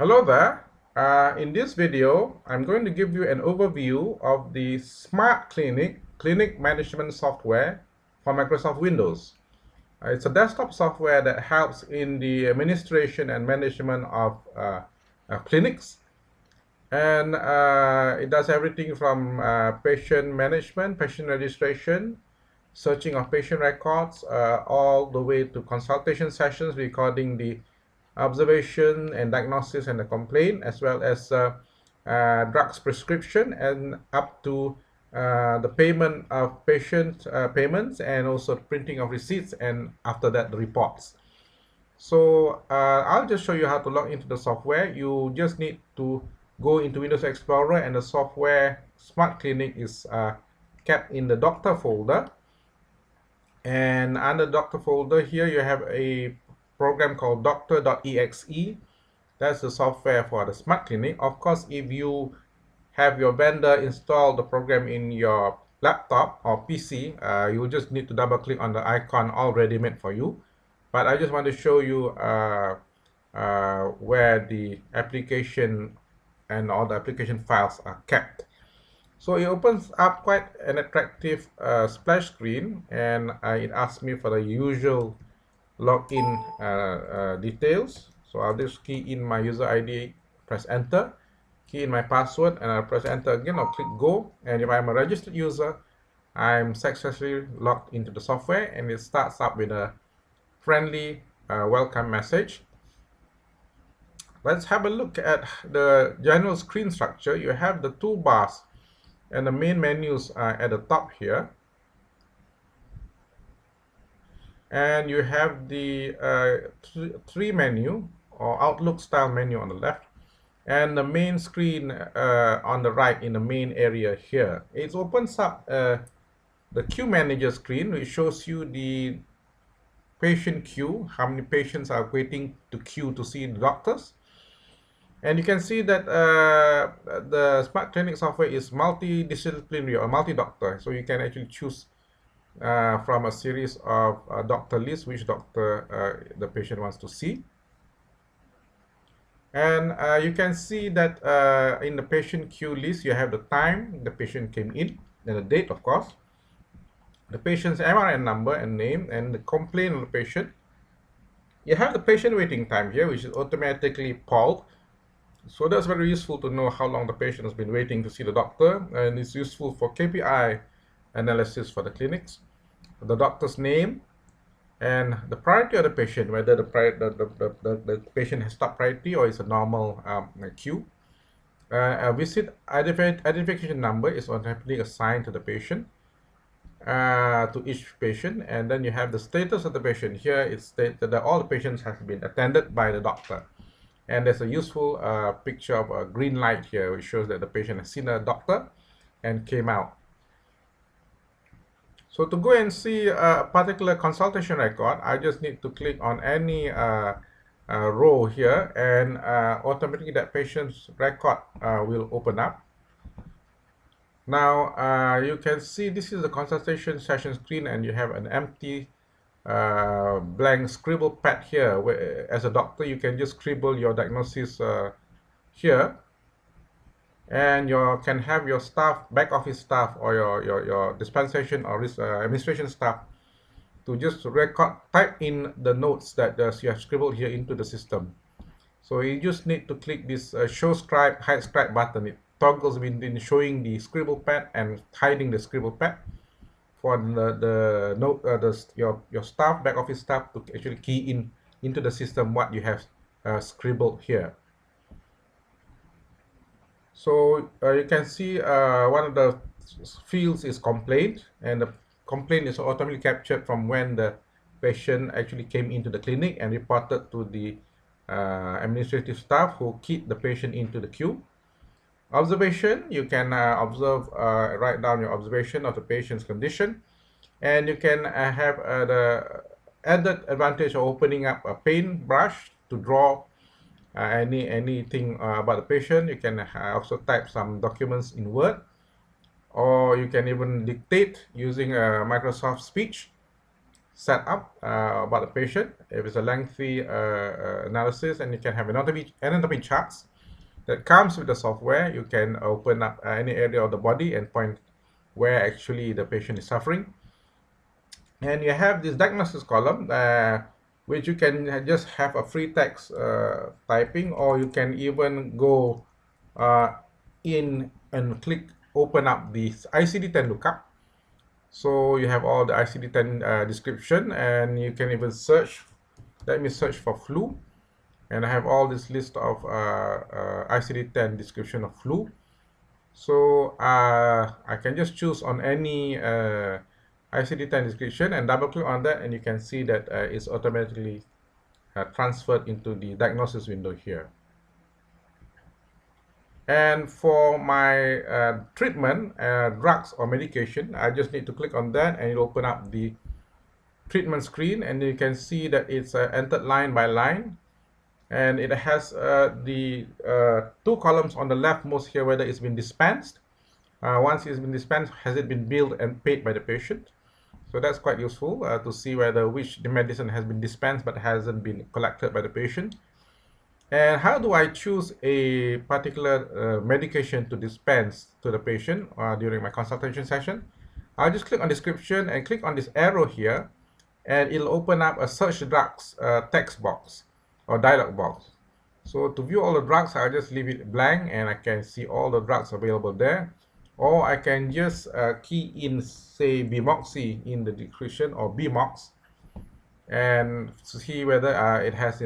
Hello there. In this video, I'm going to give you an overview of the Smartclinic clinic management software for Microsoft Windows. It's a desktop software that helps in the administration and management of clinics. And it does everything from patient management, patient registration, searching of patient records, all the way to consultation sessions recording the observation and diagnosis and the complaint, as well as drugs prescription, and up to the payment of patient payments, and also printing of receipts, and after that the reports. So I'll just show you how to log into the software. You just need to go into Windows Explorer, and the software Smartclinic is kept in the doctor folder. And under doctor folder here, you have a program called doctor.exe. That's the software for the Smartclinic. Of course, if you have your vendor install the program in your laptop or PC, you will just need to double click on the icon already made for you. But I just want to show you where the application and all the application files are kept. So it opens up quite an attractive splash screen, and it asks me for the usual login details. So I'll just key in my user ID, press enter, key in my password, and I'll press enter again. I'll click go, and if I'm a registered user, I'm successfully logged into the software, and it starts up with a friendly welcome message. Let's have a look at the general screen structure. You have the toolbars and the main menus are at the top here, and you have the three menu or Outlook style menu on the left, and the main screen on the right in the main area here. It opens up the queue manager screen, which shows you the patient queue, how many patients are waiting to queue to see the doctors. And you can see that the Smartclinic software is multidisciplinary or multi-doctor. So you can actually choose from a series of doctor lists which doctor the patient wants to see. And you can see that in the patient queue list, you have the time the patient came in, and the date, of course, the patient's MRN number and name, and the complaint of the patient. You have the patient waiting time here, which is automatically polled. So that's very useful to know how long the patient has been waiting to see the doctor, and it's useful for KPI analysis for the clinics. The doctor's name and the priority of the patient, whether the patient has top priority or is a normal queue. A visit identification number is automatically assigned to the patient, to each patient, and then you have the status of the patient. Here it's stated that all the patients have been attended by the doctor. And there's a useful picture of a green light here, which shows that the patient has seen a doctor and came out. So to go and see a particular consultation record, I just need to click on any row here, and automatically that patient's record will open up. Now you can see this is the consultation session screen, and you have an empty blank scribble pad here, where as a doctor you can just scribble your diagnosis here, and you can have your staff, back office staff, or your dispensation or administration staff to just type in the notes that you have scribbled here into the system. So you just need to click this show scribe, hide scribe button. It toggles between showing the scribble pad and hiding the scribble pad for the note, your staff, back office staff, to actually key in into the system what you have scribbled here. So you can see one of the fields is complaint, and the complaint is automatically captured from when the patient actually came into the clinic and reported to the administrative staff who keyed the patient into the queue. Observation, you can observe, write down your observation of the patient's condition, and you can have the added advantage of opening up a paintbrush to draw anything about the patient. You can also type some documents in Word, or you can even dictate using Microsoft Speech. set up about the patient. If it's a lengthy analysis, and you can have anatomy charts that comes with the software. You can open up any area of the body and point where actually the patient is suffering. And you have this diagnosis column, which you can just have a free text typing, or you can even go in and click open up the ICD-10 lookup. So you have all the ICD-10 description, and you can even search. Let me search for flu, and I have all this list of ICD-10 description of flu. So I can just choose on any ICD-10 description and double click on that, and you can see that it's automatically transferred into the diagnosis window here. And for my treatment, drugs or medication, I just need to click on that, and it'll open up the treatment screen, and you can see that it's entered line by line, and it has the two columns on the leftmost here, whether it's been dispensed. Once it's been dispensed, has it been billed and paid by the patient? So that's quite useful to see whether the medicine has been dispensed but hasn't been collected by the patient. And how do I choose a particular medication to dispense to the patient during my consultation session? I'll just click on description and click on this arrow here, and it'll open up a search drugs text box or dialog box. So to view all the drugs, I'll just leave it blank, and I can see all the drugs available there. Or I can just key in, say, Bimoxi in the description, or Bmox, and to see whether it has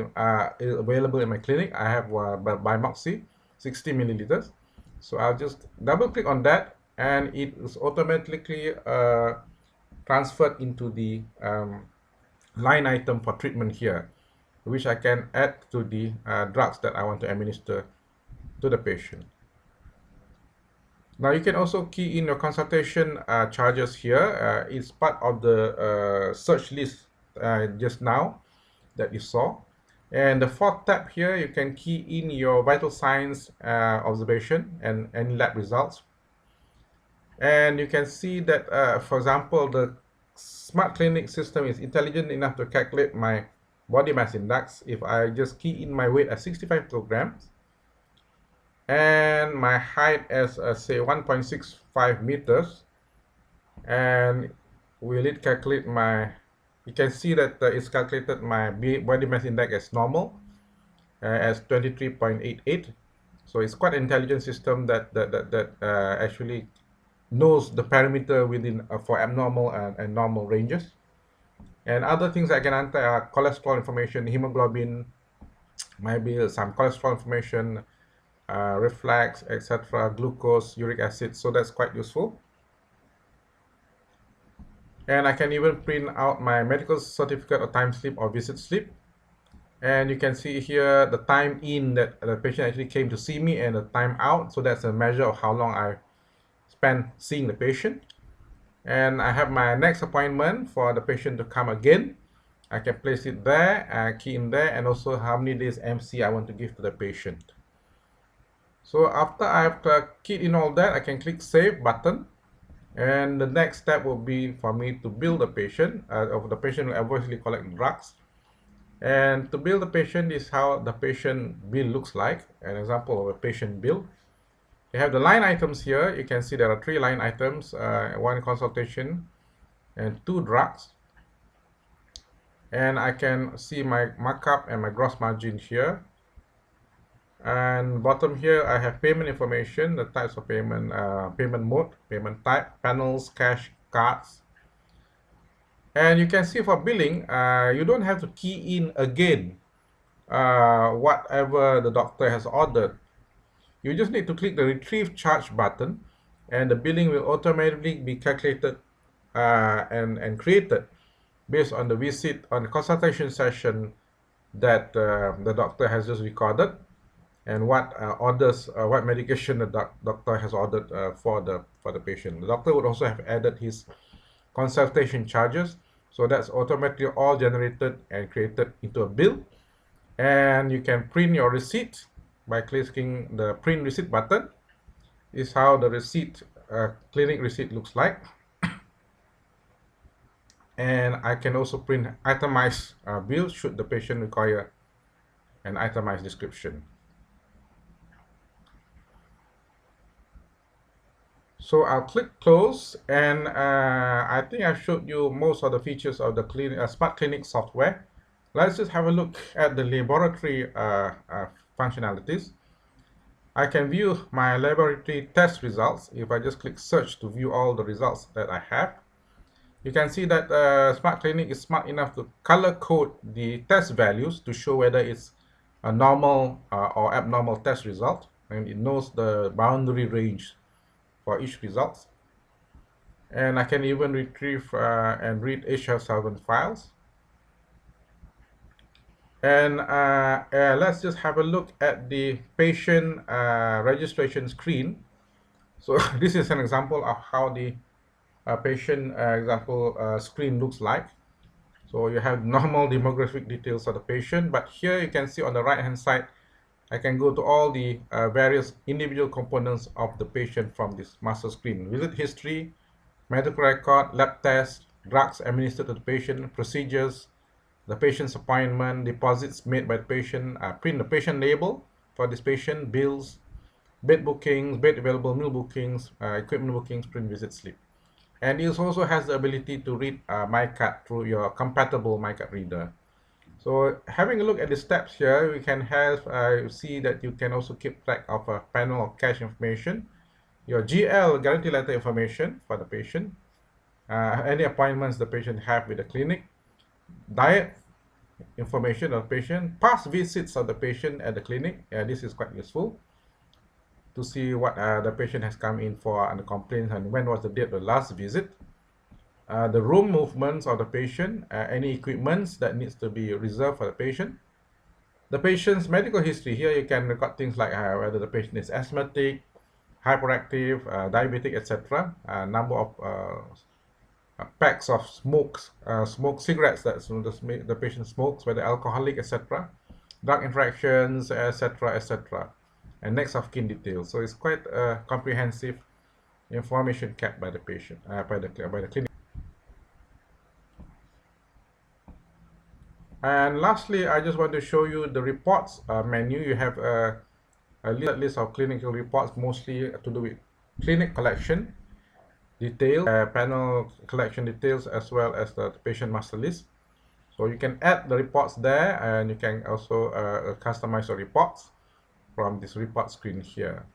available in my clinic. I have Bimoxi 60 milliliters. So I'll just double click on that, and it is automatically transferred into the line item for treatment here, which I can add to the drugs that I want to administer to the patient. Now you can also key in your consultation charges here. It's part of the search list just now that you saw. And the fourth tab here, you can key in your vital signs observation and any lab results. And you can see that, for example, the Smartclinic system is intelligent enough to calculate my body mass index. If I just key in my weight as 65 kilograms, and my height as say 1.65 meters, and will it calculate my, you can see that it's calculated my body mass index as normal, as 23.88. So it's quite an intelligent system that actually knows the parameter within for abnormal and normal ranges. And other things I can enter are cholesterol information, hemoglobin, maybe some cholesterol information, reflex, etc., glucose, uric acid. So that's quite useful. And I can even print out my medical certificate or time slip or visit slip. And you can see here the time in that the patient actually came to see me, and the time out. So that's a measure of how long I spent seeing the patient. And I have my next appointment for the patient to come again. I can place it there, key in there, and also how many days MC I want to give to the patient. So after I've keyed in all that, I can click Save button. And the next step will be for me to bill the patient. The patient will obviously collect drugs. And to bill the patient is how the patient bill looks like. An example of a patient bill. You have the line items here. You can see there are 3 line items, 1 consultation and 2 drugs. And I can see my markup and my gross margin here. And bottom here, I have payment information, the types of payment, payment mode, payment type, panels, cash, cards. And you can see for billing, you don't have to key in again whatever the doctor has ordered. You just need to click the Retrieve Charge button, and the billing will automatically be calculated and created based on the visit, on the consultation session that the doctor has just recorded, and what orders, what medication the doctor has ordered for the patient. The doctor would also have added his consultation charges, so that's automatically all generated and created into a bill. And you can print your receipt by clicking the Print Receipt button. This is how the receipt, clinic receipt looks like. And I can also print itemized bills should the patient require an itemized description. So I'll click close, and I think I showed you most of the features of the Smartclinic software. Let's just have a look at the laboratory functionalities. I can view my laboratory test results if I just click search to view all the results that I have. You can see that Smartclinic is smart enough to color code the test values to show whether it's a normal or abnormal test result, and it knows the boundary range for each result. And I can even retrieve and read HL7 files. And let's just have a look at the patient registration screen. So this is an example of how the patient example screen looks like. So you have normal demographic details of the patient, but here you can see on the right hand side, I can go to all the various individual components of the patient from this master screen. Visit history, medical record, lab tests, drugs administered to the patient, procedures, the patient's appointment, deposits made by the patient, print the patient label for this patient, bills, bed bookings, bed available meal bookings, equipment bookings, print visit slip. And it also has the ability to read MyKads through your compatible MyKads reader. So having a look at the steps here, we can have see that you can also keep track of a panel of cash information, your GL guarantee letter information for the patient, any appointments the patient have with the clinic, diet information of the patient, past visits of the patient at the clinic. This is quite useful to see what the patient has come in for and the complaints and when was the date of the last visit. The room movements of the patient, any equipments that needs to be reserved for the patient. The patient's medical history. Here you can record things like whether the patient is asthmatic, hyperactive, diabetic, etc. Number of packs of smoked cigarettes that the patient smokes, whether alcoholic, etc. Drug interactions, etc., etc. And next of kin details. So it's quite comprehensive information kept by the patient, by the clinic. And lastly, I just want to show you the reports menu. You have a list of clinical reports, mostly to do with clinic collection details, panel collection details, as well as the patient master list. So you can add the reports there, and you can also customize the reports from this report screen here.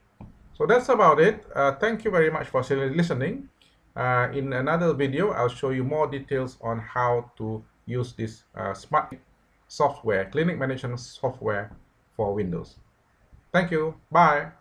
So that's about it. Thank you very much for listening. In another video, I'll show you more details on how to use this smart software, clinic management software for Windows. Thank you. Bye.